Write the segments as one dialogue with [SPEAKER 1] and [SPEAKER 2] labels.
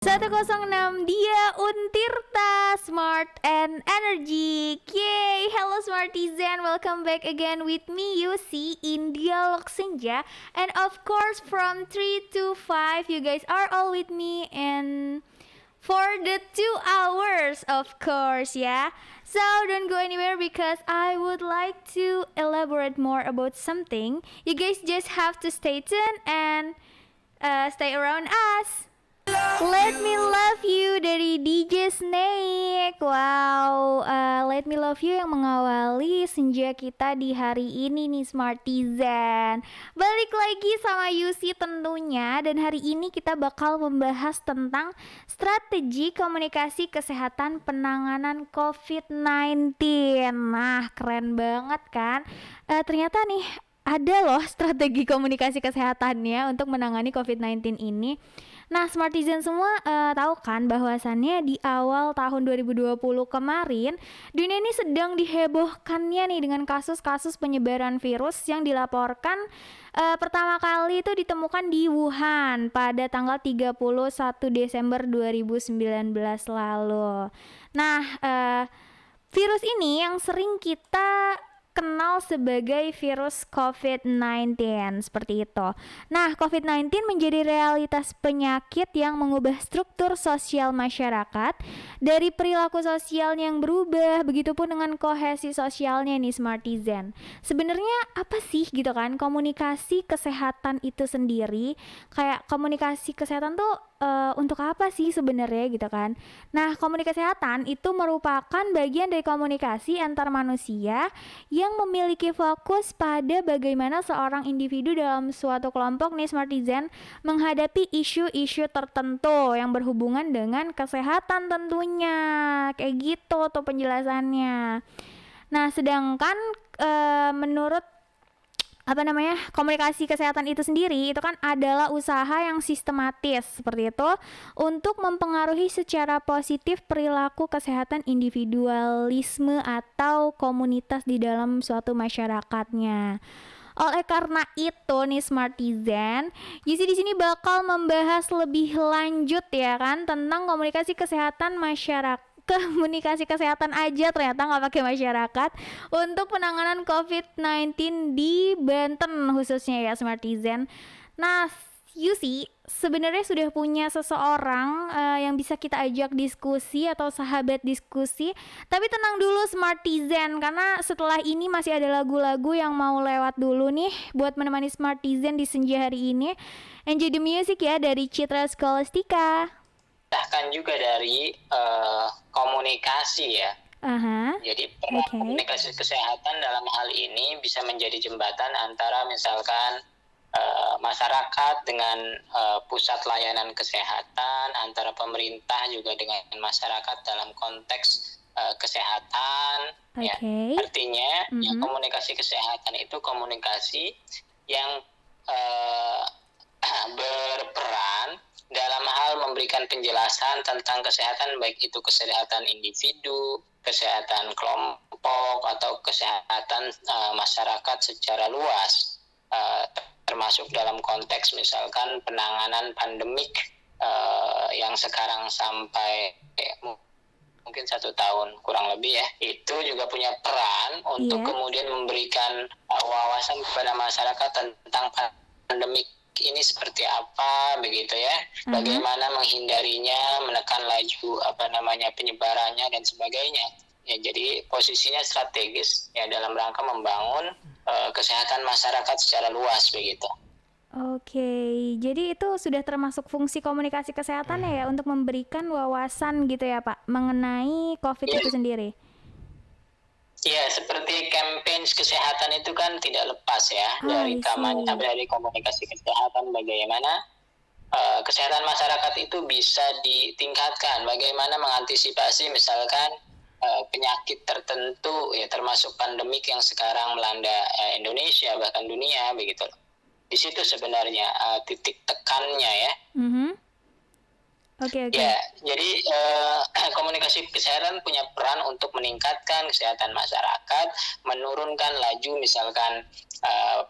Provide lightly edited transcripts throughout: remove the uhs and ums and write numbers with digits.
[SPEAKER 1] 106 Dia Untirta Smart and Energy. Yay, hello Smartizen, welcome back again with me Yusi in Dialog Senja. And of course from 3 to 5 you guys are all with me and for the 2 hours of course ya. So don't go anywhere because I would like to elaborate more about something. You guys just have to stay tuned and stay around us. Let Me Love You dari DJ Snake. Wow, Let Me Love You yang mengawali senja kita di hari ini nih Smartizen. Balik lagi sama Yusi tentunya. Dan hari ini kita bakal membahas tentang strategi komunikasi kesehatan penanganan COVID-19. Nah, keren banget kan? Ternyata nih ada loh strategi komunikasi kesehatannya untuk menangani COVID-19 ini. Nah, Smartizen semua tahu kan bahwasannya di awal tahun 2020 kemarin dunia ini sedang dihebohkannya nih dengan kasus-kasus penyebaran virus yang dilaporkan pertama kali itu ditemukan di Wuhan pada tanggal 31 Desember 2019 lalu. Nah, virus ini yang sering kita kenal sebagai virus COVID-19 seperti itu. Nah, COVID-19 menjadi realitas penyakit yang mengubah struktur sosial masyarakat dari perilaku sosialnya yang berubah, begitupun dengan kohesi sosialnya nih Smartizen. Sebenarnya apa sih gitu kan komunikasi kesehatan itu sendiri? Kayak komunikasi kesehatan tuh untuk apa sih sebenarnya gitu kan? Nah, komunikasi kesehatan itu merupakan bagian dari komunikasi antar manusia yang memiliki fokus pada bagaimana seorang individu dalam suatu kelompok nih Smartizen menghadapi isu-isu tertentu yang berhubungan dengan kesehatan tentunya. Kayak gitu tuh penjelasannya. Nah, sedangkan menurut komunikasi kesehatan itu sendiri itu kan adalah usaha yang sistematis seperti itu untuk mempengaruhi secara positif perilaku kesehatan individualisme atau komunitas di dalam suatu masyarakatnya. Oleh karena itu nih Smartizen, Gizi di sini bakal membahas lebih lanjut ya kan tentang komunikasi kesehatan masyarakat. Komunikasi kesehatan aja ternyata nggak pakai masyarakat untuk penanganan COVID-19 di Banten khususnya ya Smartizen. Nah, Yusi sebenarnya sudah punya seseorang yang bisa kita ajak diskusi atau sahabat diskusi. Tapi tenang dulu Smartizen karena setelah ini masih ada lagu-lagu yang mau lewat dulu nih buat menemani Smartizen di senja hari ini. Enjoy the music ya dari Citra Scholastika.
[SPEAKER 2] Bahkan juga dari komunikasi ya. Jadi komunikasi kesehatan dalam hal ini bisa menjadi jembatan antara misalkan masyarakat dengan pusat layanan kesehatan, antara pemerintah juga dengan masyarakat dalam konteks kesehatan. Ya. Artinya komunikasi kesehatan itu komunikasi yang berperan dalam hal memberikan penjelasan tentang kesehatan, baik itu kesehatan individu, kesehatan kelompok, atau kesehatan masyarakat secara luas, termasuk dalam konteks misalkan penanganan pandemik yang sekarang sampai mungkin 1 tahun kurang lebih ya, itu juga punya peran untuk kemudian memberikan wawasan kepada masyarakat tentang pandemik ini seperti apa begitu ya, bagaimana menghindarinya, menekan laju penyebarannya dan sebagainya ya. Jadi posisinya strategis ya dalam rangka membangun kesehatan masyarakat secara luas begitu.
[SPEAKER 1] Oke, jadi itu sudah termasuk fungsi komunikasi kesehatan ya untuk memberikan wawasan gitu ya Pak mengenai COVID itu sendiri.
[SPEAKER 2] Ya, seperti campaign kesehatan itu kan tidak lepas ya dari komunikasi kesehatan, bagaimana kesehatan masyarakat itu bisa ditingkatkan, bagaimana mengantisipasi misalkan penyakit tertentu ya, termasuk pandemik yang sekarang melanda Indonesia bahkan dunia begitu. Di situ sebenarnya titik tekannya ya.
[SPEAKER 1] Oke.
[SPEAKER 2] Ya, jadi komunikasi kesehatan punya peran untuk meningkatkan kesehatan masyarakat, menurunkan laju misalkan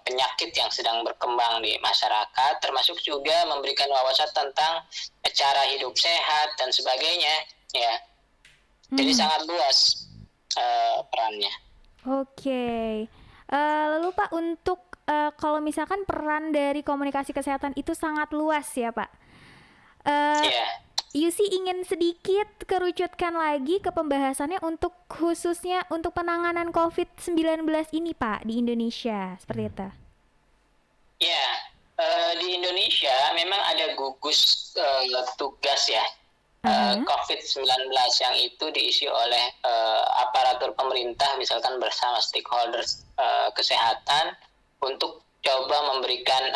[SPEAKER 2] penyakit yang sedang berkembang di masyarakat, termasuk juga memberikan wawasan tentang cara hidup sehat dan sebagainya. Ya, jadi sangat luas perannya.
[SPEAKER 1] Oke. Lalu Pak, untuk kalau misalkan peran dari komunikasi kesehatan itu sangat luas ya Pak.
[SPEAKER 2] Ya.
[SPEAKER 1] Yusi ingin sedikit kerucutkan lagi ke pembahasannya untuk khususnya untuk penanganan COVID-19 ini Pak di Indonesia, seperti itu.
[SPEAKER 2] Ya, di Indonesia memang ada gugus tugas ya COVID-19 yang itu diisi oleh aparatur pemerintah misalkan bersama stakeholders kesehatan untuk coba memberikan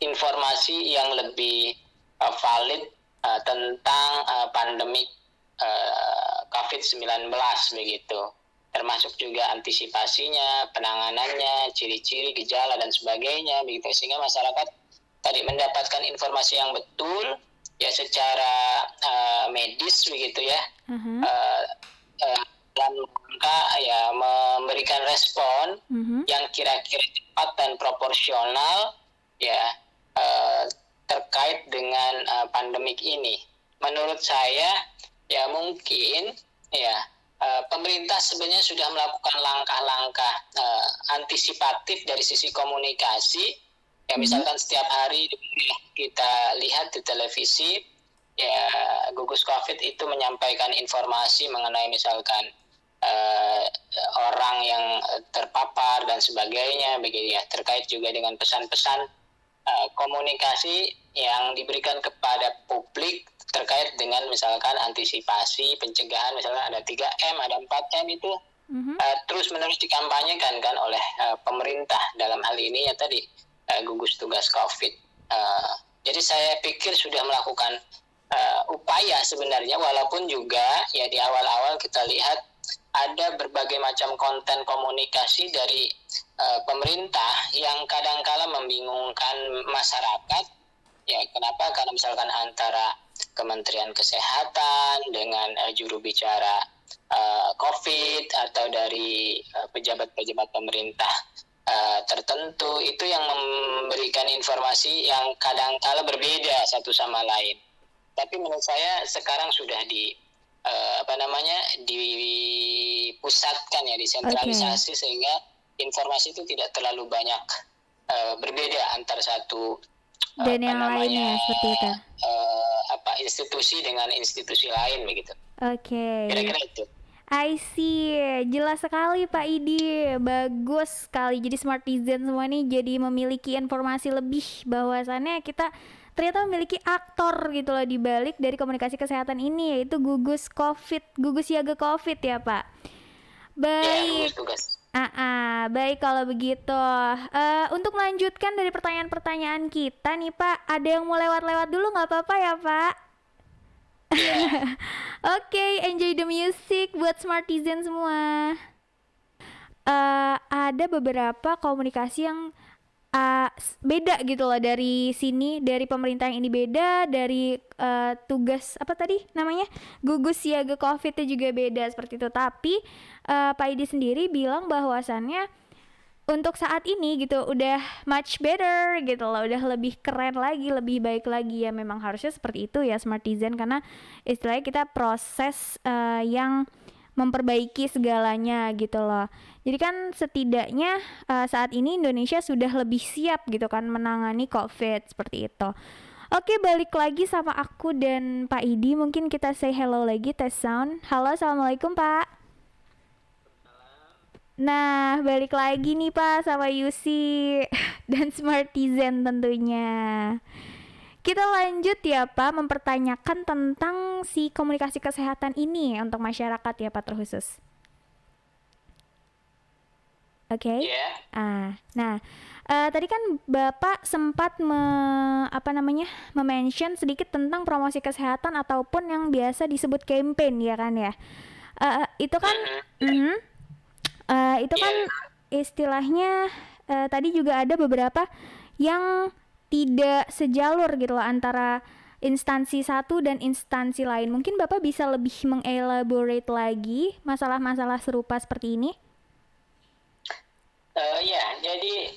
[SPEAKER 2] informasi yang lebih valid tentang pandemik COVID-19 begitu, termasuk juga antisipasinya, penanganannya, ciri-ciri, gejala dan sebagainya begitu, sehingga masyarakat tadi mendapatkan informasi yang betul ya secara medis begitu ya, dalam rangka ya memberikan respon yang kira-kira cepat dan proporsional ya terkait dengan pandemik ini. Menurut saya ya mungkin ya pemerintah sebenarnya sudah melakukan langkah-langkah antisipatif dari sisi komunikasi. Ya misalkan setiap hari kita lihat di televisi ya gugus COVID itu menyampaikan informasi mengenai misalkan orang yang terpapar dan sebagainya begitu ya, terkait juga dengan pesan-pesan komunikasi yang diberikan kepada publik terkait dengan misalkan antisipasi pencegahan, misalkan ada 3M, ada 4M itu terus-menerus dikampanyekan kan oleh pemerintah dalam hal ini ya tadi gugus tugas COVID. Jadi saya pikir sudah melakukan upaya sebenarnya, walaupun juga ya di awal-awal kita lihat ada berbagai macam konten komunikasi dari pemerintah yang kadang-kala membingungkan masyarakat. Ya kenapa? Karena misalkan antara Kementerian Kesehatan dengan juru bicara COVID atau dari pejabat-pejabat pemerintah tertentu itu yang memberikan informasi yang kadang-kala berbeda satu sama lain. Tapi menurut saya sekarang sudah dipusatkan ya, disentralisasi sehingga informasi itu tidak terlalu banyak berbeda antar satu
[SPEAKER 1] dan yang lainnya seperti itu.
[SPEAKER 2] Institusi dengan institusi lain begitu.
[SPEAKER 1] Oke.
[SPEAKER 2] Kira-kira itu.
[SPEAKER 1] I see, jelas sekali Pak Idi, bagus sekali. Jadi Smartizen semua nih jadi memiliki informasi lebih bahwasannya kita ternyata memiliki aktor gitu loh di balik dari komunikasi kesehatan ini, yaitu gugus siaga COVID ya Pak. Baik.
[SPEAKER 2] Ya,
[SPEAKER 1] baik kalau begitu. Untuk melanjutkan dari pertanyaan-pertanyaan kita nih Pak, ada yang mau lewat-lewat dulu nggak apa-apa ya Pak? Oke, enjoy the music buat Smartizen semua. Ada beberapa komunikasi yang beda gitu loh dari sini, dari pemerintah yang ini beda, dari tugas apa tadi namanya gugus siaga COVID juga beda seperti itu. Tapi Pak Idi sendiri bilang bahwasannya untuk saat ini gitu udah much better gitu loh, udah lebih keren lagi, lebih baik lagi ya. Memang harusnya seperti itu ya Smartizen, karena istilahnya kita proses yang memperbaiki segalanya gitu loh. Jadi kan setidaknya saat ini Indonesia sudah lebih siap gitu kan menangani COVID seperti itu. Oke, balik lagi sama aku dan Pak Idi. Mungkin kita say hello lagi, tes sound. Halo, assalamualaikum Pak. Nah, balik lagi nih Pak sama Yusi dan Smartizen tentunya. Kita lanjut ya Pak, mempertanyakan tentang si komunikasi kesehatan ini untuk masyarakat ya Pak terkhusus. Oke. Nah, tadi kan Bapak sempat mention sedikit tentang promosi kesehatan ataupun yang biasa disebut campaign ya kan ya. Itu kan itu kan istilahnya tadi juga ada beberapa yang tidak sejalur gitu loh antara instansi satu dan instansi lain. Mungkin Bapak bisa lebih mengelaborate lagi masalah-masalah serupa seperti ini?
[SPEAKER 2] Ya, jadi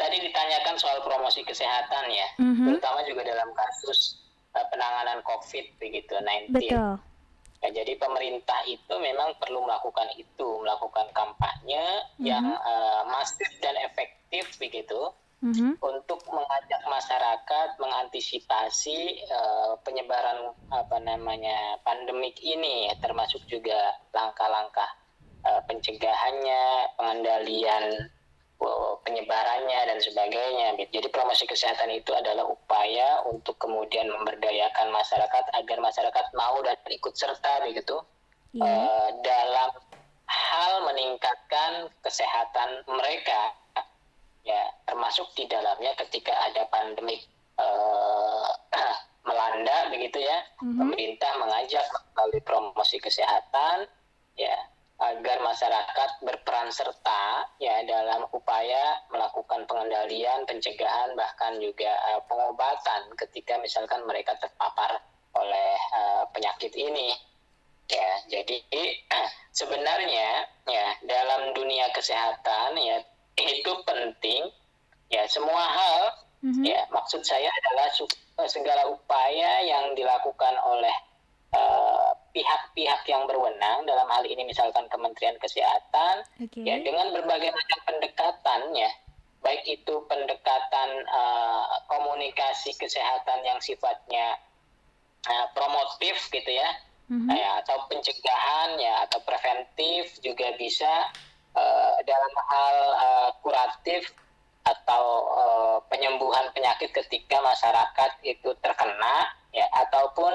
[SPEAKER 2] tadi ditanyakan soal promosi kesehatan ya, terutama juga dalam kasus penanganan COVID begitu 19.
[SPEAKER 1] Betul.
[SPEAKER 2] Ya, jadi pemerintah itu memang perlu melakukan kampanye yang masif dan efektif begitu untuk mengajak masyarakat mengantisipasi penyebaran pandemik ini, ya, termasuk juga langkah-langkah pencegahannya, pengendalian penyebarannya dan sebagainya. Jadi promosi kesehatan itu adalah upaya untuk kemudian memberdayakan masyarakat agar masyarakat mau dan ikut serta begitu dalam hal meningkatkan kesehatan mereka, ya, termasuk di dalamnya ketika ada pandemik melanda begitu ya, pemerintah mengajak melalui promosi kesehatan, ya, agar masyarakat berperan serta ya dalam upaya melakukan pengendalian, pencegahan, bahkan juga pengobatan ketika misalkan mereka terpapar oleh penyakit ini. Ya, jadi sebenarnya ya dalam dunia kesehatan ya itu penting ya, semua hal ya, maksud saya adalah segala upaya yang dilakukan oleh pihak-pihak yang berwenang, dalam hal ini misalkan Kementerian Kesehatan, ya, dengan berbagai macam pendekatan ya, baik itu pendekatan komunikasi kesehatan yang sifatnya promotif gitu ya, ya, atau pencegahan ya, atau preventif juga bisa, dalam hal kuratif atau penyembuhan penyakit ketika masyarakat itu terkena ya, ataupun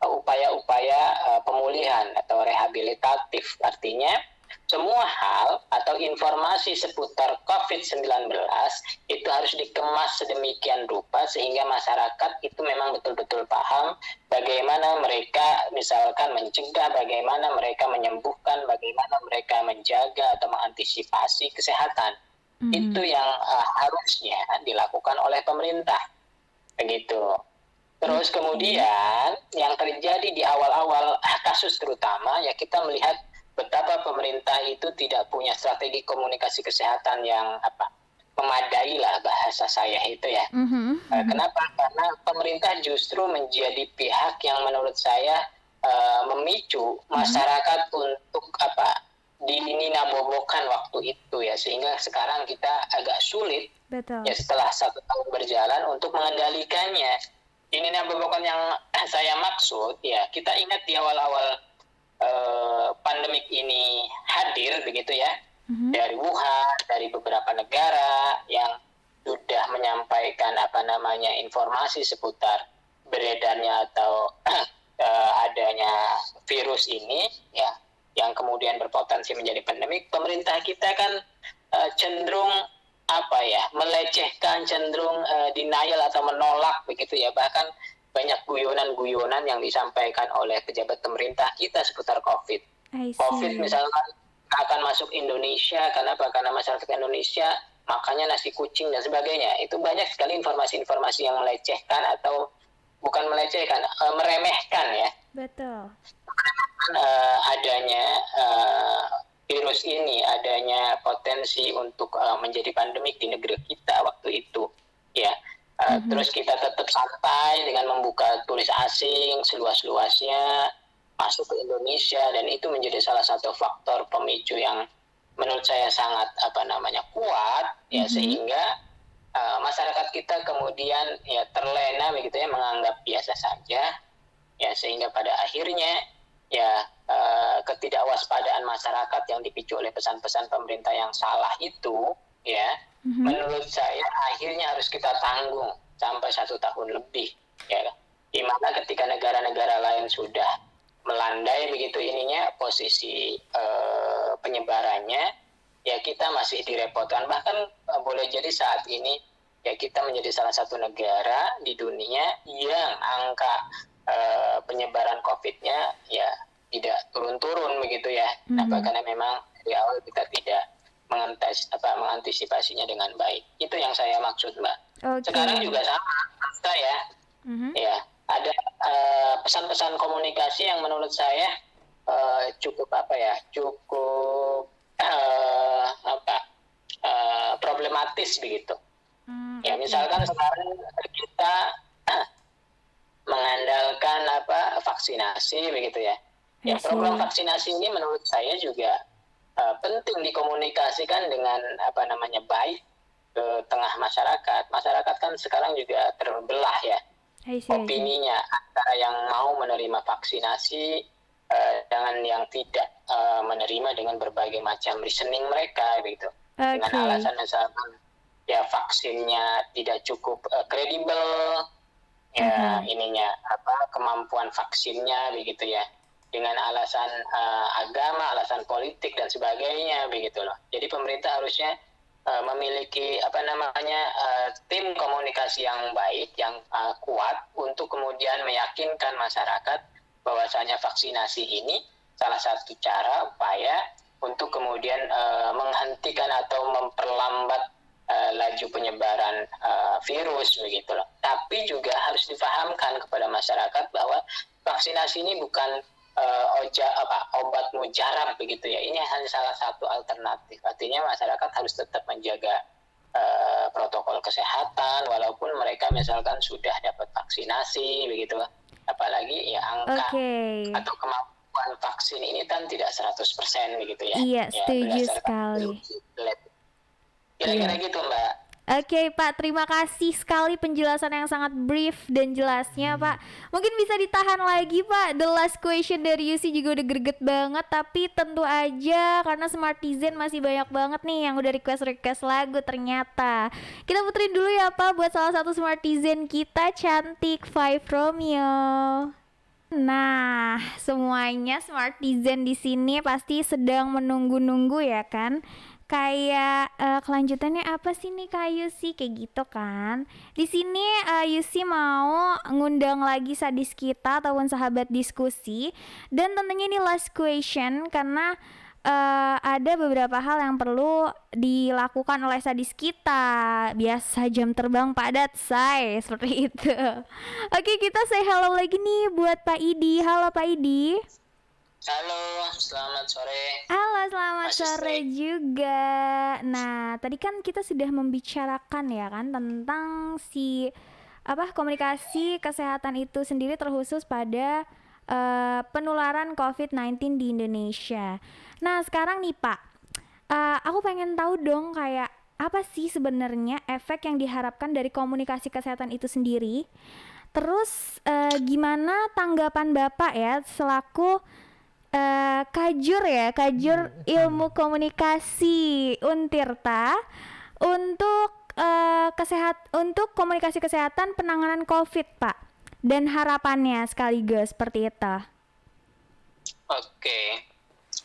[SPEAKER 2] upaya-upaya pemulihan atau rehabilitatif. Artinya semua hal atau informasi seputar COVID-19 itu harus dikemas sedemikian rupa sehingga masyarakat itu memang betul-betul paham bagaimana mereka misalkan mencegah, bagaimana mereka menyembuhkan, bagaimana mereka menjaga atau mengantisipasi kesehatan. Itu yang harusnya dilakukan oleh pemerintah. Begitu. Terus kemudian yang terjadi di awal-awal kasus terutama ya, kita melihat betapa pemerintah itu tidak punya strategi komunikasi kesehatan yang memadai lah, bahasa saya itu ya. Kenapa? Karena pemerintah justru menjadi pihak yang menurut saya memicu masyarakat untuk dininabobokan waktu itu ya, sehingga sekarang kita agak sulit.
[SPEAKER 1] Betul.
[SPEAKER 2] Ya setelah 1 tahun berjalan untuk mengendalikannya. Ini bobokan yang saya maksud ya, kita ingat di awal-awal pandemik ini hadir begitu ya, dari Wuhan, dari beberapa negara yang sudah menyampaikan informasi seputar beredarnya atau adanya virus ini ya, yang kemudian berpotensi menjadi pandemik. Pemerintah kita kan cenderung melecehkan, cenderung denial atau menolak begitu ya, bahkan banyak guyonan-guyonan yang disampaikan oleh pejabat pemerintah kita seputar COVID. COVID misalkan akan masuk Indonesia, kenapa? Karena masyarakat Indonesia makanya nasi kucing dan sebagainya. Itu banyak sekali informasi-informasi yang melecehkan atau bukan melecehkan, meremehkan ya.
[SPEAKER 1] Betul.
[SPEAKER 2] Adanya virus ini, adanya potensi untuk menjadi pandemik di negeri kita waktu itu ya. Terus kita tetap santai dengan membuka turis asing seluas-luasnya masuk ke Indonesia, dan itu menjadi salah satu faktor pemicu yang menurut saya sangat kuat ya, sehingga masyarakat kita kemudian ya terlena begitu ya, menganggap biasa saja ya, sehingga pada akhirnya ya ketidakwaspadaan masyarakat yang dipicu oleh pesan-pesan pemerintah yang salah itu ya, menurut saya akhirnya harus kita tanggung sampai 1 tahun lebih ya, dimana ketika negara-negara lain sudah melandai begitu posisi penyebarannya ya, kita masih direpotkan. Bahkan boleh jadi saat ini ya kita menjadi salah satu negara di dunia yang angka penyebaran COVID-nya ya tidak turun-turun begitu ya. Karena memang di awal kita tidak mengantisipasinya dengan baik. Itu yang saya maksud, Mbak. Sekarang juga sama, saya ya ada pesan-pesan komunikasi yang menurut saya cukup cukup problematis begitu. Ya misalkan sekarang kita mengandalkan vaksinasi begitu ya. Ya program vaksinasi ini menurut saya juga penting dikomunikasikan dengan baik ke tengah masyarakat. Masyarakat kan sekarang juga terbelah ya opininya antara yang mau menerima vaksinasi dengan yang tidak menerima dengan berbagai macam reasoning mereka gitu. Dengan alasan misalkan ya vaksinnya tidak cukup kredibel, kemampuan vaksinnya begitu ya, dengan alasan agama, alasan politik dan sebagainya begitu loh. Jadi pemerintah harusnya memiliki tim komunikasi yang baik, yang kuat untuk kemudian meyakinkan masyarakat bahwasanya vaksinasi ini salah satu cara upaya untuk kemudian menghentikan atau memperlambat laju penyebaran virus begitu loh. Tapi juga harus dipahamkan kepada masyarakat bahwa vaksinasi ini bukan obat mujarab begitu ya. Ini hanya salah satu alternatif. Artinya masyarakat harus tetap menjaga protokol kesehatan walaupun mereka misalkan sudah dapat vaksinasi begitu. Apalagi ya angka atau kemampuan vaksin ini kan tidak 100% begitu ya.
[SPEAKER 1] Iya, setuju sekali.
[SPEAKER 2] Kira-kira gitu, Mbak.
[SPEAKER 1] Oke, Pak, terima kasih sekali penjelasan yang sangat brief dan jelasnya, Pak. Mungkin bisa ditahan lagi, Pak. The last question dari Yusi juga udah greget banget, tapi tentu aja karena Smartizen masih banyak banget nih yang udah request lagu ternyata. Kita puterin dulu ya, Pak, buat salah satu Smartizen kita, Cantik Five Romeo. Nah, semuanya Smartizen di sini pasti sedang menunggu-nunggu ya kan? Kayak kelanjutannya apa sih nih Kak Yusi, kayak gitu kan. Di sini Yusi mau ngundang lagi sadis kita ataupun sahabat diskusi, dan tentunya ini last question karena ada beberapa hal yang perlu dilakukan oleh sadis kita. Biasa jam terbang padat say, seperti itu. Oke, kita say hello lagi nih buat Pak Idi. Halo Pak Idi.
[SPEAKER 2] Halo, selamat sore.
[SPEAKER 1] Halo, selamat sore juga. Nah, tadi kan kita sudah membicarakan ya kan tentang komunikasi kesehatan itu sendiri terkhusus pada penularan COVID-19 di Indonesia. Nah, sekarang nih Pak, aku pengen tahu dong kayak apa sih sebenarnya efek yang diharapkan dari komunikasi kesehatan itu sendiri. Terus gimana tanggapan Bapak ya selaku Kajur Ilmu Komunikasi Untirta untuk untuk komunikasi kesehatan penanganan COVID, Pak, dan harapannya sekaligus seperti itu.
[SPEAKER 2] Oke,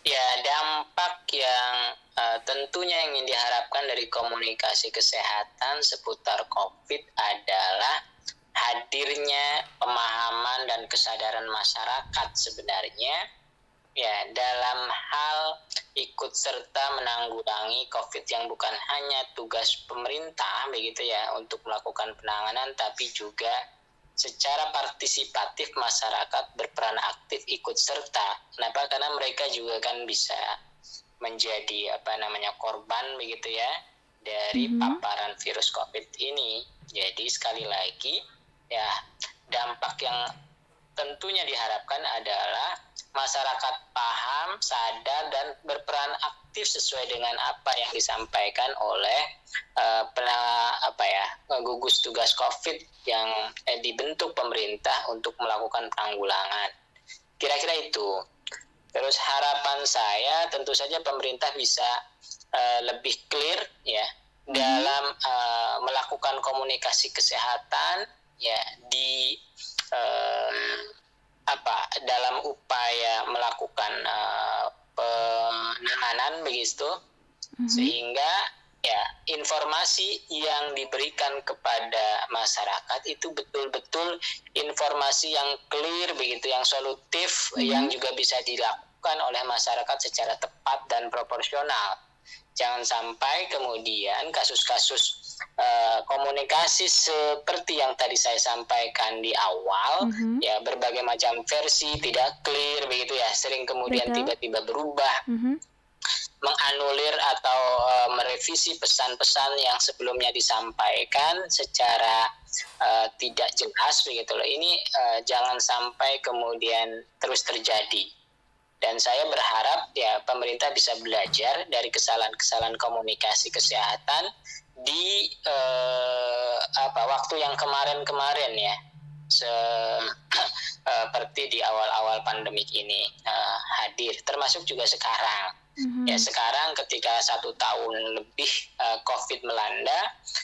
[SPEAKER 2] ya dampak yang tentunya ingin diharapkan dari komunikasi kesehatan seputar COVID adalah hadirnya pemahaman dan kesadaran masyarakat sebenarnya ya dalam hal ikut serta menanggulangi COVID yang bukan hanya tugas pemerintah begitu ya untuk melakukan penanganan, tapi juga secara partisipatif masyarakat berperan aktif ikut serta. Kenapa? Karena mereka juga kan bisa menjadi korban begitu ya dari paparan virus COVID ini. Jadi sekali lagi ya dampak yang tentunya diharapkan adalah masyarakat paham, sadar, dan berperan aktif sesuai dengan apa yang disampaikan oleh gugus tugas COVID yang dibentuk pemerintah untuk melakukan penanggulangan. Kira-kira itu. Terus harapan saya tentu saja pemerintah bisa lebih clear ya dalam melakukan komunikasi kesehatan ya di dalam upaya melakukan penanganan begitu, sehingga ya informasi yang diberikan kepada masyarakat itu betul-betul informasi yang clear begitu, yang solutif, yang juga bisa dilakukan oleh masyarakat secara tepat dan proporsional. Jangan sampai kemudian kasus-kasus komunikasi seperti yang tadi saya sampaikan di awal, ya berbagai macam versi tidak clear begitu ya, sering kemudian
[SPEAKER 1] Betul.
[SPEAKER 2] tiba-tiba berubah, menganulir atau merevisi pesan-pesan yang sebelumnya disampaikan secara tidak jelas begitu loh. Ini jangan sampai kemudian terus terjadi. Dan saya berharap ya pemerintah bisa belajar dari kesalahan-kesalahan komunikasi kesehatan di waktu yang kemarin-kemarin ya, seperti di awal-awal pandemik ini hadir, termasuk juga sekarang. Ya sekarang ketika 1 tahun lebih COVID melanda,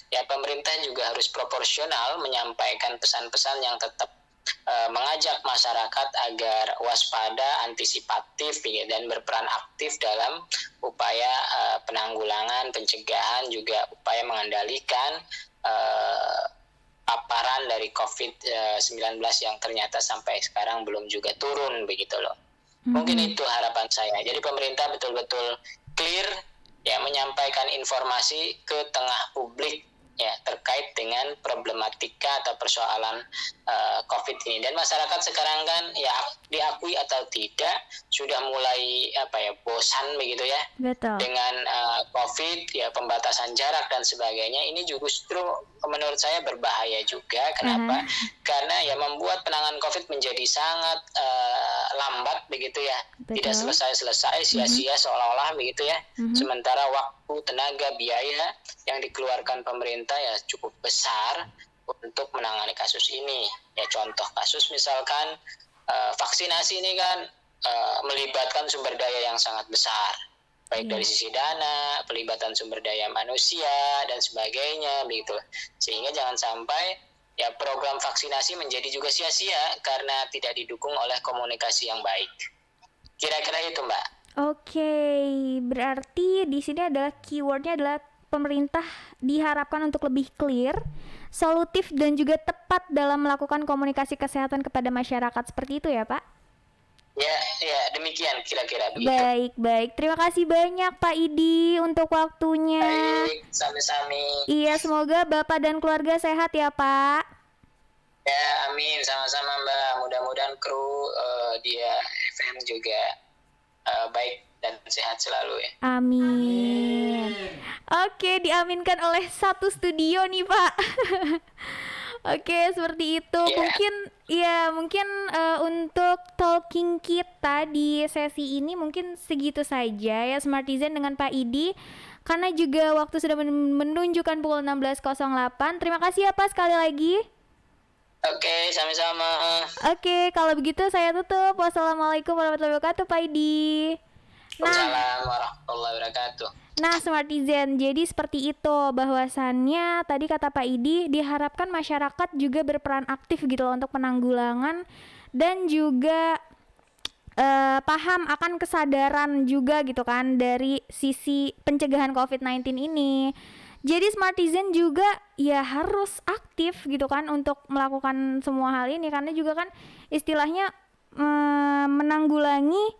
[SPEAKER 2] ya pemerintah juga harus proporsional menyampaikan pesan-pesan yang tetap mengajak masyarakat agar waspada, antisipatif ya, dan berperan aktif dalam upaya penanggulangan, pencegahan, juga upaya mengendalikan paparan dari COVID-19 yang ternyata sampai sekarang belum juga turun begitu loh. Mungkin itu harapan saya. Jadi pemerintah betul-betul clear ya menyampaikan informasi ke tengah publik ya terkait dengan problematika atau persoalan COVID ini. Dan masyarakat sekarang kan ya diakui atau tidak sudah mulai bosan begitu ya.
[SPEAKER 1] Betul.
[SPEAKER 2] Dengan COVID ya, pembatasan jarak dan sebagainya. Ini justru menurut saya berbahaya juga. Kenapa? Karena ya membuat penanganan COVID menjadi sangat lambat begitu ya.
[SPEAKER 1] Betul.
[SPEAKER 2] Tidak selesai-selesai, sia-sia seolah-olah begitu ya. Sementara waktu, tenaga, biaya yang dikeluarkan pemerintah ya cukup besar untuk menangani kasus ini. Ya contoh kasus misalkan vaksinasi ini kan melibatkan sumber daya yang sangat besar, baik dari sisi dana, pelibatan sumber daya manusia dan sebagainya begitu. Sehingga jangan sampai ya program vaksinasi menjadi juga sia-sia karena tidak didukung oleh komunikasi yang baik. Kira-kira itu, Mbak.
[SPEAKER 1] Oke, berarti di sini adalah keywordnya adalah pemerintah diharapkan untuk lebih clear, solutif dan juga tepat dalam melakukan komunikasi kesehatan kepada masyarakat. Seperti itu ya, Pak?
[SPEAKER 2] Ya, demikian kira-kira begitu.
[SPEAKER 1] Baik. Terima kasih banyak Pak Idi untuk waktunya.
[SPEAKER 2] Baik, sami-sami.
[SPEAKER 1] Iya, semoga Bapak dan keluarga sehat ya, Pak.
[SPEAKER 2] Ya, amin. Sama-sama, Mbak. Mudah-mudahan kru dia FM juga baik dan sehat selalu ya.
[SPEAKER 1] Amin. Oke, diaminkan oleh satu studio nih, Pak. Oke, seperti itu. Mungkin untuk talking kita di sesi ini mungkin segitu saja ya, Smartizen dengan Pak Idi. Karena juga waktu sudah menunjukkan pukul 16.08. Terima kasih ya, Pak, sekali lagi.
[SPEAKER 2] Oke, sama-sama.
[SPEAKER 1] Oke, kalau begitu saya tutup. Wassalamualaikum warahmatullahi wabarakatuh, Pak Idi.
[SPEAKER 2] Waalaikumsalam warahmatullahi wabarakatuh.
[SPEAKER 1] Nah, Smartizen, jadi seperti itu bahwasannya tadi kata Pak Idi diharapkan masyarakat juga berperan aktif gitu loh untuk penanggulangan dan juga paham akan kesadaran juga gitu kan dari sisi pencegahan COVID-19 ini. Jadi Smartizen juga ya harus aktif gitu kan untuk melakukan semua hal ini karena juga kan istilahnya menanggulangi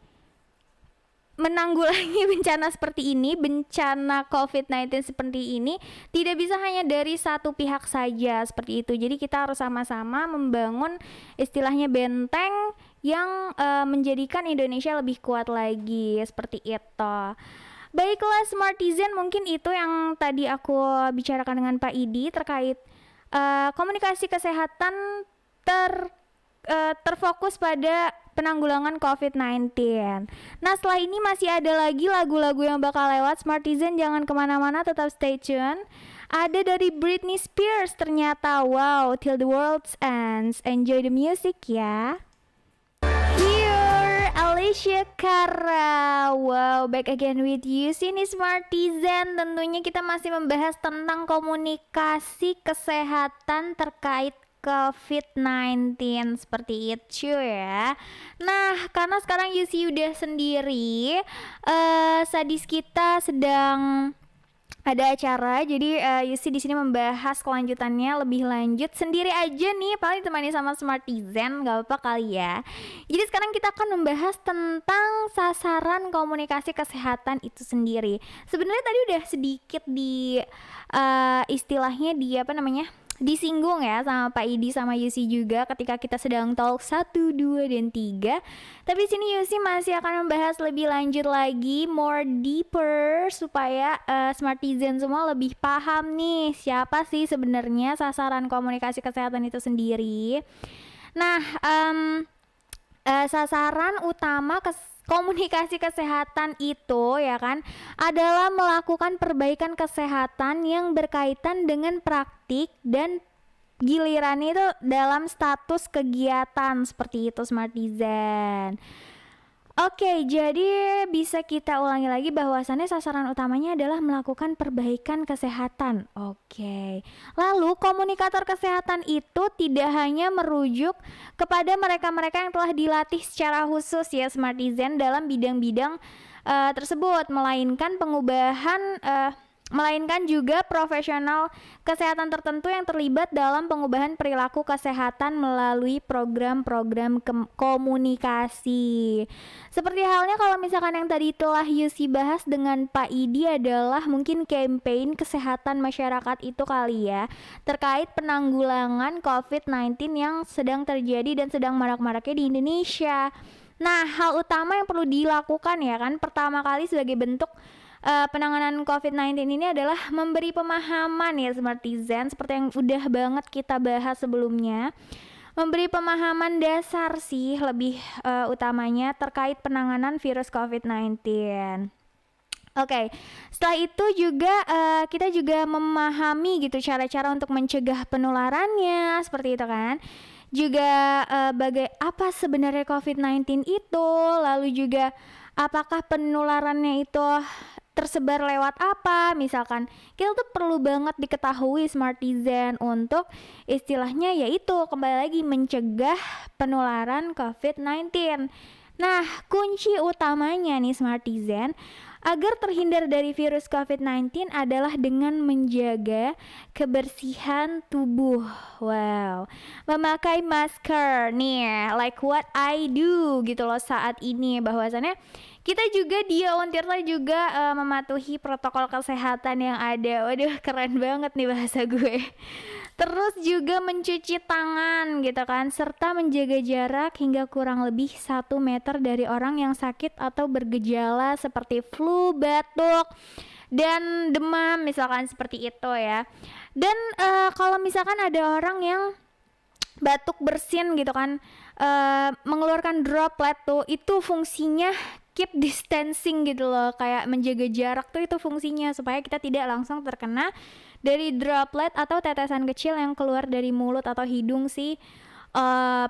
[SPEAKER 1] bencana seperti ini, bencana COVID-19 seperti ini tidak bisa hanya dari satu pihak saja seperti itu. Jadi kita harus sama-sama membangun istilahnya benteng yang menjadikan Indonesia lebih kuat lagi seperti itu. Baiklah Smartizen, mungkin itu yang tadi aku bicarakan dengan Pak Idi terkait komunikasi kesehatan terfokus pada penanggulangan COVID-19. Nah, setelah ini masih ada lagi lagu-lagu yang bakal lewat. Smartizen jangan kemana-mana, tetap stay tune. Ada dari Britney Spears ternyata. Wow, Till the World Ends. Enjoy the music ya. Here, Alicia Cara. Wow, back again with you. Sini Smartizen. Tentunya kita masih membahas tentang komunikasi kesehatan terkait COVID-19 seperti itu ya. Nah, karena sekarang UC udah sendiri, sadis kita sedang ada acara, jadi Yusi di sini membahas kelanjutannya lebih lanjut sendiri aja nih, paling ditemani sama Smartizen, gak apa-apa kali ya. Jadi sekarang kita akan membahas tentang sasaran komunikasi kesehatan itu sendiri. Sebenarnya tadi udah sedikit di istilahnya di apa namanya, disinggung ya sama Pak Idi sama Yusi juga ketika kita sedang talk 1, 2, dan 3. Tapi di sini Yusi masih akan membahas lebih lanjut lagi, more deeper, supaya Smartizen semua lebih paham nih siapa sih sebenarnya sasaran komunikasi kesehatan itu sendiri. Nah, sasaran utama komunikasi kesehatan itu ya kan adalah melakukan perbaikan kesehatan yang berkaitan dengan praktik dan giliran itu dalam status kegiatan seperti itu Smartizen. Oke, jadi bisa kita ulangi lagi bahwasannya sasaran utamanya adalah melakukan perbaikan kesehatan. Oke. Lalu komunikator kesehatan itu tidak hanya merujuk kepada mereka-mereka yang telah dilatih secara khusus ya Smartizen dalam bidang-bidang tersebut, melainkan juga profesional kesehatan tertentu yang terlibat dalam pengubahan perilaku kesehatan melalui program-program komunikasi. Seperti halnya kalau misalkan yang tadi telah Yusi bahas dengan Pak Idi adalah mungkin campaign kesehatan masyarakat itu kali ya, terkait penanggulangan COVID-19 yang sedang terjadi dan sedang marak-maraknya di Indonesia. Nah, hal utama yang perlu dilakukan ya kan, pertama kali sebagai bentuk penanganan COVID-19 ini adalah memberi pemahaman ya Smartizen, seperti yang udah banget kita bahas sebelumnya. Memberi pemahaman dasar sih lebih utamanya terkait penanganan virus COVID-19. Oke, setelah itu juga kita juga memahami gitu cara-cara untuk mencegah penularannya, seperti itu kan. Juga apa sebenarnya COVID-19 itu, lalu juga apakah penularannya itu tersebar lewat apa, misalkan kita tuh perlu banget diketahui Smartizen untuk istilahnya yaitu kembali lagi mencegah penularan COVID-19. Nah, kunci utamanya nih Smartizen agar terhindar dari virus COVID-19 adalah dengan menjaga kebersihan tubuh. Wow, memakai masker nih, like what I do gitu loh saat ini, bahwasannya kita juga dia On Tirta juga mematuhi protokol kesehatan yang ada. Waduh, keren banget nih bahasa gue. Terus juga mencuci tangan gitu kan, serta menjaga jarak hingga kurang lebih 1 meter dari orang yang sakit atau bergejala seperti flu, batuk, dan demam misalkan seperti itu ya. Dan kalau misalkan ada orang yang batuk bersin gitu kan, mengeluarkan droplet tuh, itu fungsinya keep distancing gitu loh, kayak menjaga jarak tuh itu fungsinya supaya kita tidak langsung terkena dari droplet atau tetesan kecil yang keluar dari mulut atau hidung si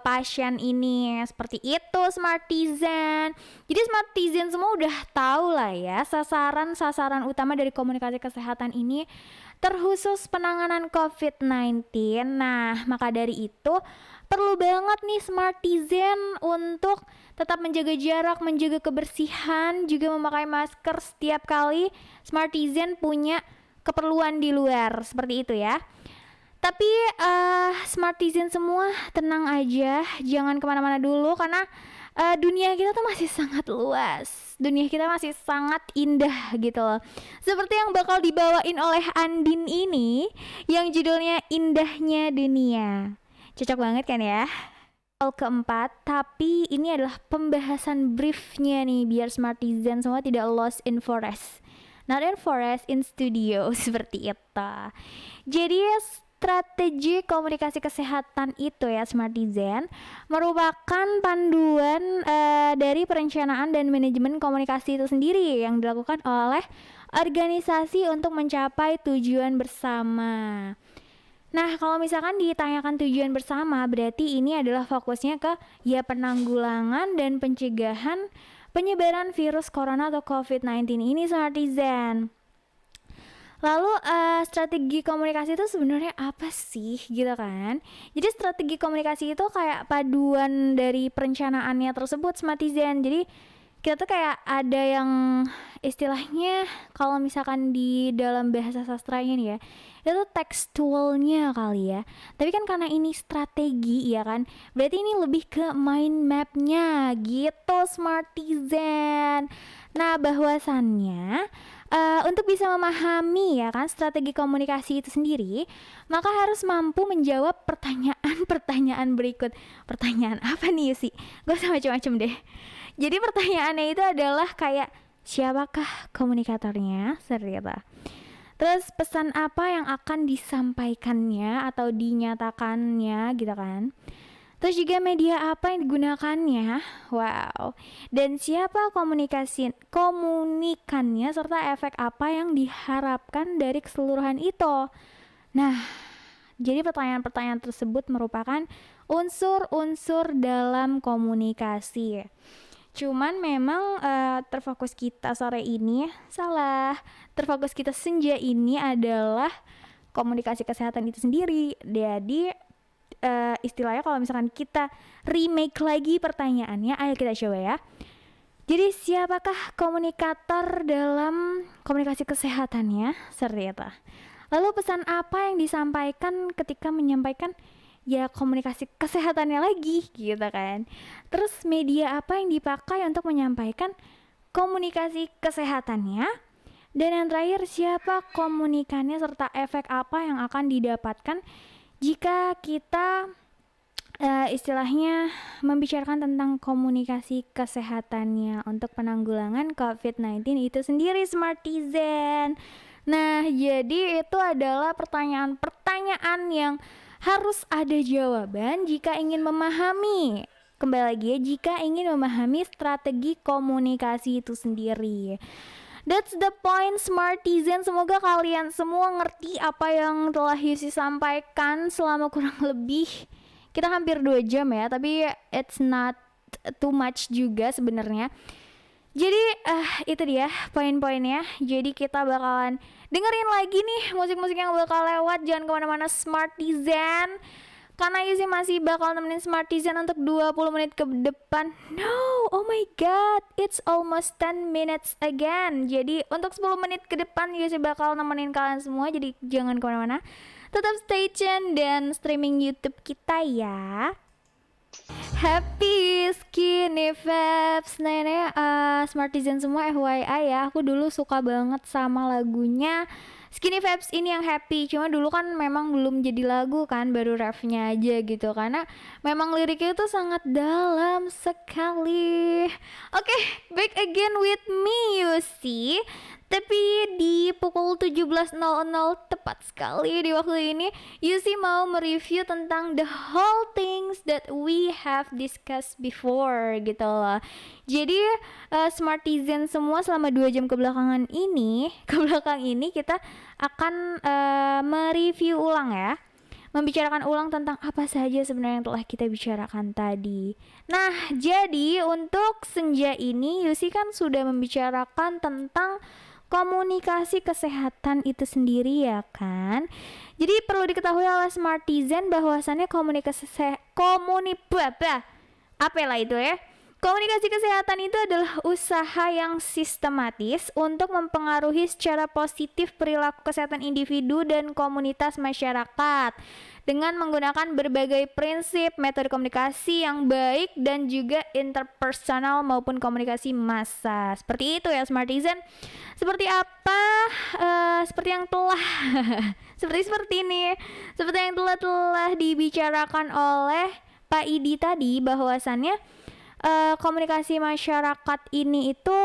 [SPEAKER 1] pasien ini. Seperti itu Smartizen. Jadi Smartizen semua udah tahu lah ya sasaran utama dari komunikasi kesehatan ini terkhusus penanganan COVID-19. Nah, maka dari itu perlu banget nih Smartizen untuk tetap menjaga jarak, menjaga kebersihan, juga memakai masker setiap kali Smartizen punya keperluan di luar, seperti itu ya. Tapi Smartizen semua tenang aja, jangan kemana-mana dulu karena dunia kita tuh masih sangat luas, dunia kita masih sangat indah gitu loh. Seperti yang bakal dibawain oleh Andin ini, yang judulnya Indahnya Dunia. Cocok banget kan ya? Keempat, tapi ini adalah pembahasan briefnya nih, biar Smartizen semua tidak lost in forest. Not in forest, in studio, seperti itu. Jadi strategi komunikasi kesehatan itu ya Smartizen merupakan panduan dari perencanaan dan manajemen komunikasi itu sendiri yang dilakukan oleh organisasi untuk mencapai tujuan bersama. Nah, kalau misalkan ditanyakan tujuan bersama, berarti ini adalah fokusnya ke ya penanggulangan dan pencegahan penyebaran virus corona atau COVID-19 ini Smartizen. Lalu strategi komunikasi itu sebenarnya apa sih gitu kan? Jadi strategi komunikasi itu kayak paduan dari perencanaannya tersebut Smartizen. Jadi kita tuh kayak ada yang istilahnya kalau misalkan di dalam bahasa sastranya nih ya, itu tekstualnya kali ya. Tapi kan karena ini strategi ya kan, berarti ini lebih ke mind mapnya gitu Smartizen. Nah bahwasannya untuk bisa memahami ya kan strategi komunikasi itu sendiri, maka harus mampu menjawab pertanyaan-pertanyaan berikut. Pertanyaan apa nih sih? Gak usah macam-macam deh. Jadi pertanyaannya itu adalah kayak siapakah komunikatornya, serta. Terus pesan apa yang akan disampaikannya atau dinyatakannya gitu kan. Terus juga media apa yang digunakannya, wow. Dan siapa komunikannya serta efek apa yang diharapkan dari keseluruhan itu. Nah, jadi pertanyaan-pertanyaan tersebut merupakan unsur-unsur dalam komunikasi. Cuman memang terfokus kita sore ini salah. Terfokus kita senja ini adalah komunikasi kesehatan itu sendiri. Jadi istilahnya kalau misalkan kita remake lagi pertanyaannya, ayo kita coba ya. Jadi siapakah komunikator dalam komunikasi kesehatannya? Serta. Lalu pesan apa yang disampaikan ketika menyampaikan ya komunikasi kesehatannya lagi gitu kan. Terus media apa yang dipakai untuk menyampaikan komunikasi kesehatannya. Dan yang terakhir siapa komunikannya serta efek apa yang akan didapatkan jika kita istilahnya membicarakan tentang komunikasi kesehatannya untuk penanggulangan COVID-19 itu sendiri Smartizen. Nah jadi itu adalah pertanyaan-pertanyaan yang harus ada jawaban jika ingin memahami. Kembali lagi ya, jika ingin memahami strategi komunikasi itu sendiri. That's the point Smartizen. Semoga kalian semua ngerti apa yang telah Yusi sampaikan selama kurang lebih kita hampir 2 jam ya, tapi it's not too much juga sebenarnya. Jadi itu dia poin-poinnya. Jadi kita bakalan dengerin lagi nih musik-musik yang bakal lewat. Jangan kemana-mana Smartizen, karena Yusi masih bakal nemenin Smartizen untuk 20 menit ke depan. No, oh my god, it's almost 10 minutes again. Jadi untuk 10 menit ke depan Yusi bakal nemenin kalian semua. Jadi jangan kemana-mana, tetap stay tune dan streaming YouTube kita ya. Happy Skinny Vibes. Nah ini Smartizen semua FYI ya, aku dulu suka banget sama lagunya Skinny Vibes ini yang Happy. Cuma dulu kan memang belum jadi lagu kan, baru refnya aja gitu, karena memang liriknya itu sangat dalam sekali. Oke, back again with me Yusi. Tapi di pukul 17.00 tepat sekali di waktu ini, Yusi mau mereview tentang the whole things that we have discussed before gitu loh. Jadi Smartizen semua selama 2 jam kebelakang ini kita akan mereview ulang ya. Membicarakan ulang tentang apa saja sebenarnya yang telah kita bicarakan tadi. Nah, jadi untuk senja ini Yusi kan sudah membicarakan tentang komunikasi kesehatan itu sendiri ya kan. Jadi perlu diketahui oleh Smartizen bahwasannya komunikasi kesehatan itu adalah usaha yang sistematis untuk mempengaruhi secara positif perilaku kesehatan individu dan komunitas masyarakat dengan menggunakan berbagai prinsip, metode komunikasi yang baik dan juga interpersonal maupun komunikasi massa. Seperti itu ya Smartizen. Seperti apa? Seperti yang telah seperti ini. Seperti yang telah dibicarakan oleh Pak Idi tadi, bahwasannya komunikasi masyarakat ini itu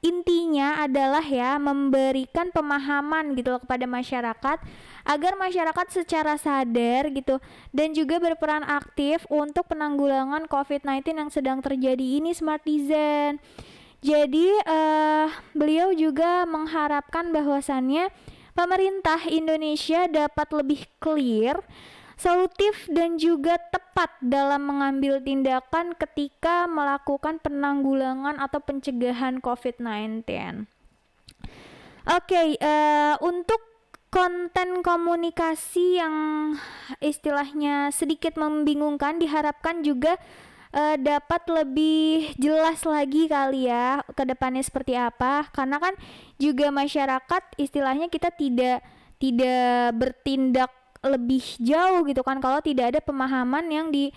[SPEAKER 1] intinya adalah ya memberikan pemahaman gitu loh kepada masyarakat agar masyarakat secara sadar gitu dan juga berperan aktif untuk penanggulangan COVID-19 yang sedang terjadi ini Smartizen. Jadi beliau juga mengharapkan bahwasannya pemerintah Indonesia dapat lebih clear, solutif dan juga tepat dalam mengambil tindakan ketika melakukan penanggulangan atau pencegahan COVID-19. Oke, untuk konten komunikasi yang istilahnya sedikit membingungkan diharapkan juga dapat lebih jelas lagi kali ya ke depannya seperti apa, karena kan juga masyarakat istilahnya kita tidak bertindak lebih jauh gitu kan kalau tidak ada pemahaman yang di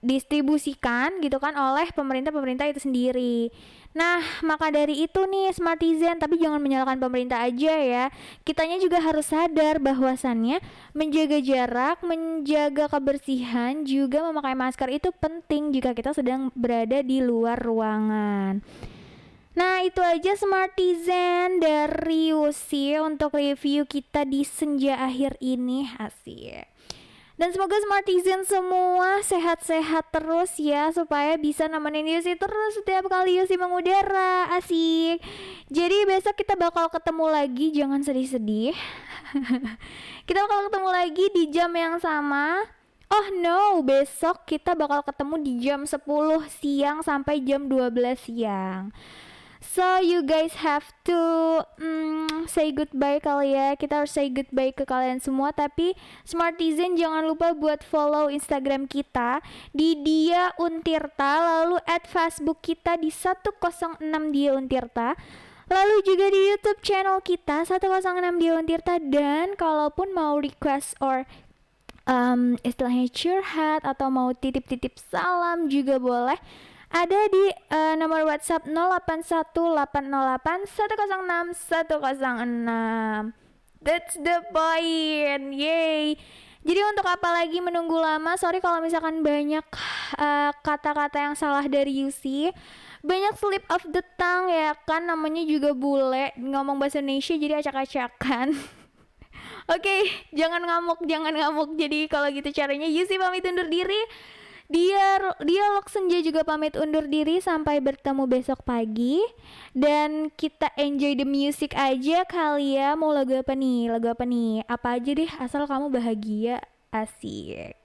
[SPEAKER 1] distribusikan gitu kan oleh pemerintah itu sendiri. Nah, maka dari itu nih Smartizen, tapi jangan menyalahkan pemerintah aja ya. Kitanya juga harus sadar bahwasannya menjaga jarak, menjaga kebersihan, juga memakai masker itu penting jika kita sedang berada di luar ruangan. Nah, itu aja Smartizen dari UC untuk review kita di senja akhir ini. Asik. Dan semoga Smartizen semua sehat-sehat terus ya, supaya bisa nemenin Yusi terus setiap kali Yusi mengudara. Asik. Jadi besok kita bakal ketemu lagi, jangan sedih-sedih. Kita bakal ketemu lagi di jam yang sama. Oh no, besok kita bakal ketemu di jam 10 siang sampai jam 12 siang. So you guys have to say goodbye kali ya. Kita harus say goodbye ke kalian semua. Tapi Smartizen jangan lupa buat follow Instagram kita di Dia Untirta, lalu add Facebook kita di 106 Dia Untirta, lalu juga di YouTube channel kita 106 Dia Untirta. Dan kalaupun mau request or istilahnya curhat atau mau titip-titip salam juga boleh, ada di nomor WhatsApp 081808106106. That's the point. Yay. Jadi untuk apa lagi menunggu lama? Sorry kalau misalkan banyak kata-kata yang salah dari UC. Banyak slip of the tongue ya kan, namanya juga bule, ngomong bahasa Indonesia jadi acak-acakan. Oke, jangan ngamuk. Jadi kalau gitu caranya UC pamit undur diri. Dialog Senja juga pamit undur diri. Sampai bertemu besok pagi. Dan kita enjoy the music aja kali ya. Mau lagu apa nih? Apa aja deh, asal kamu bahagia. Asik.